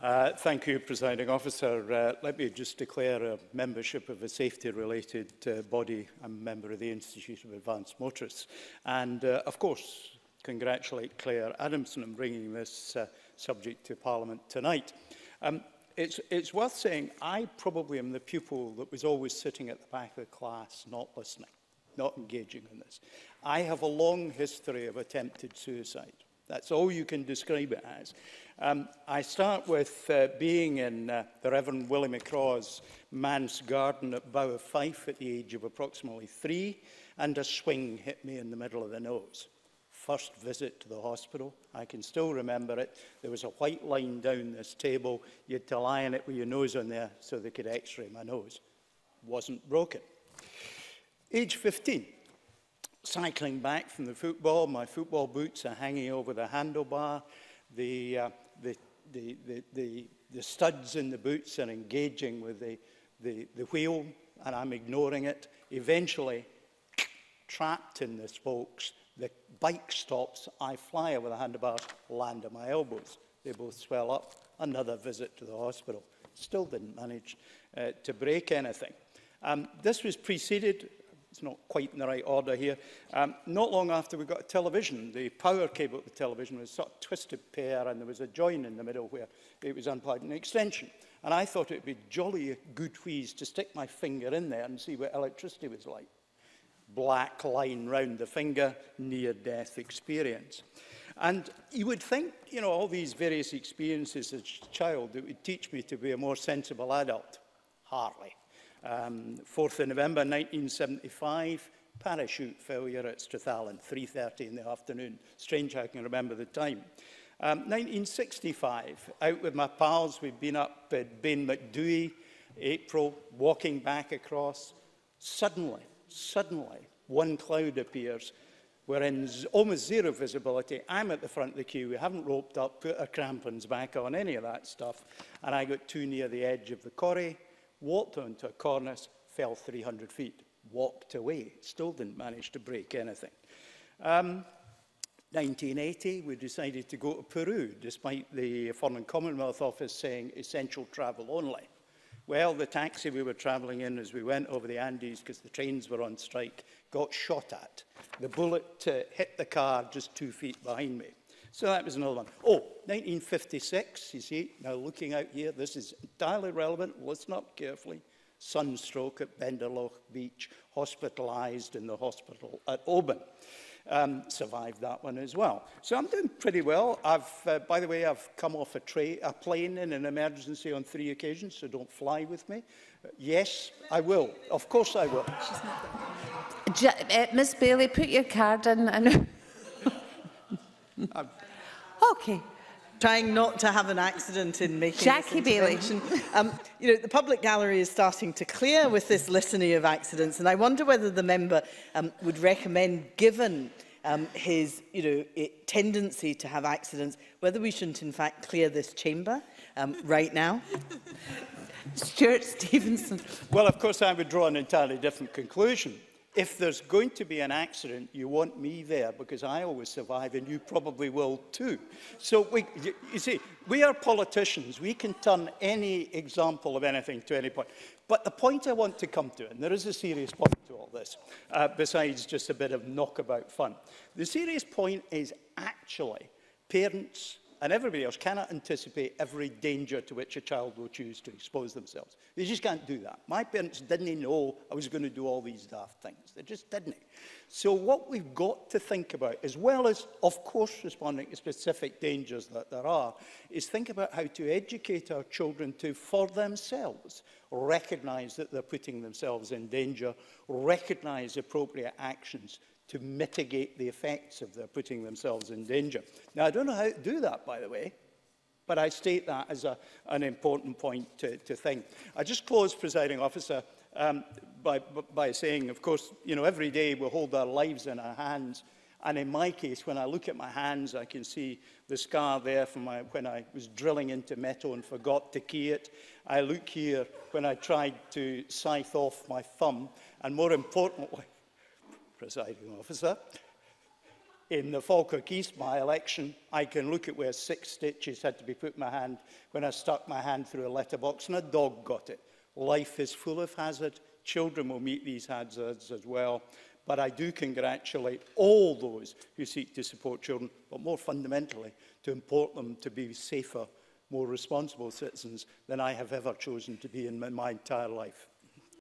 Thank you, Presiding Officer. Let me just declare a membership of a safety-related body. I'm a member of the Institute of Advanced Motorists. And, of course, congratulate Claire Adamson on bringing this subject to Parliament tonight. It's worth saying I probably am the pupil that was always sitting at the back of the class, not listening, not engaging in this. I have a long history of attempted suicide. That's all you can describe it as. I start with being in the Reverend Willie McCraw's manse garden at Bow of Fife at the age of approximately 3, and a swing hit me in the middle of the nose. First visit to the hospital, I can still remember it. There was a white line down this table. You had to lie on it with your nose on there so they could x-ray my nose. Wasn't broken. Age 15. Cycling back from the football, my football boots are hanging over the handlebar. The studs in the boots are engaging with the wheel, and I'm ignoring it. Eventually, trapped in the spokes, the bike stops. I fly over the handlebars, land on my elbows. They both swell up. Another visit to the hospital. Still didn't manage to break anything. This was preceded. It's not quite in the right order here. Not long after we got a television, the power cable of the television was a sort of twisted pair, and there was a join in the middle where it was unplugged, an extension. And I thought it would be jolly good wheeze to stick my finger in there and see what electricity was like. Black line round the finger, near-death experience. And you would think, you know, all these various experiences as a child, it would teach me to be a more sensible adult. Hardly. 4th of November 1975, parachute failure at Strathallan, 3:30 in the afternoon. Strange how I can remember the time. 1965, out with my pals, we'd been up at Bain McDooey, April, walking back across. Suddenly, one cloud appears. We're in almost zero visibility. I'm at the front of the queue. We haven't roped up, put our crampons back on, any of that stuff. And I got too near the edge of the corrie, walked onto a cornice, fell 300 feet, walked away. Still didn't manage to break anything. 1980, we decided to go to Peru, despite the Foreign Commonwealth Office saying essential travel only. Well, the taxi we were travelling in as we went over the Andes, because the trains were on strike, got shot at. The bullet hit the car just 2 feet behind me. So that was another one. Oh, 1956, you see, now looking out here, this is entirely relevant. Listen up carefully. Sunstroke at Benderloch Beach, hospitalised in the hospital at Oban. Survived that one as well. So I'm doing pretty well. By the way, I've come off a plane in an emergency on 3 occasions, so don't fly with me. Yes, I will. Of course I will. Miss Bailey, put your card in. Okay. Trying not to have an accident in making Jackie Bailey. You know, the public gallery is starting to clear with this litany of accidents, and I wonder whether the member would recommend, given his tendency to have accidents, whether we shouldn't in fact clear this chamber right now. Stewart Stevenson. Well, of course, I would draw an entirely different conclusion. If there's going to be an accident, you want me there because I always survive and you probably will too. So, you see, we are politicians. We can turn any example of anything to any point. But the point I want to come to, and there is a serious point to all this, besides just a bit of knockabout fun. The serious point is actually parents and everybody else cannot anticipate every danger to which a child will choose to expose themselves. They just can't do that. My parents didn't know I was going to do all these daft things. They just didn't. So what we've got to think about, as well as, of course, responding to specific dangers that there are, is think about how to educate our children to, for themselves, recognise that they're putting themselves in danger, recognise appropriate actions to mitigate the effects of their putting themselves in danger. Now, I don't know how to do that, by the way, but I state that as an important point to think. I just close, Presiding Officer, by saying, of course, you know, every day we hold our lives in our hands, and in my case, when I look at my hands, I can see the scar there from when I was drilling into metal and forgot to key it. I look here when I tried to scythe off my thumb, and more importantly, Presiding Officer, in the Falkirk East by-election, I can look at where 6 stitches had to be put in my hand when I stuck my hand through a letterbox and a dog got it. Life is full of hazard. Children will meet these hazards as well. But I do congratulate all those who seek to support children, but more fundamentally, to import them to be safer, more responsible citizens than I have ever chosen to be in my entire life.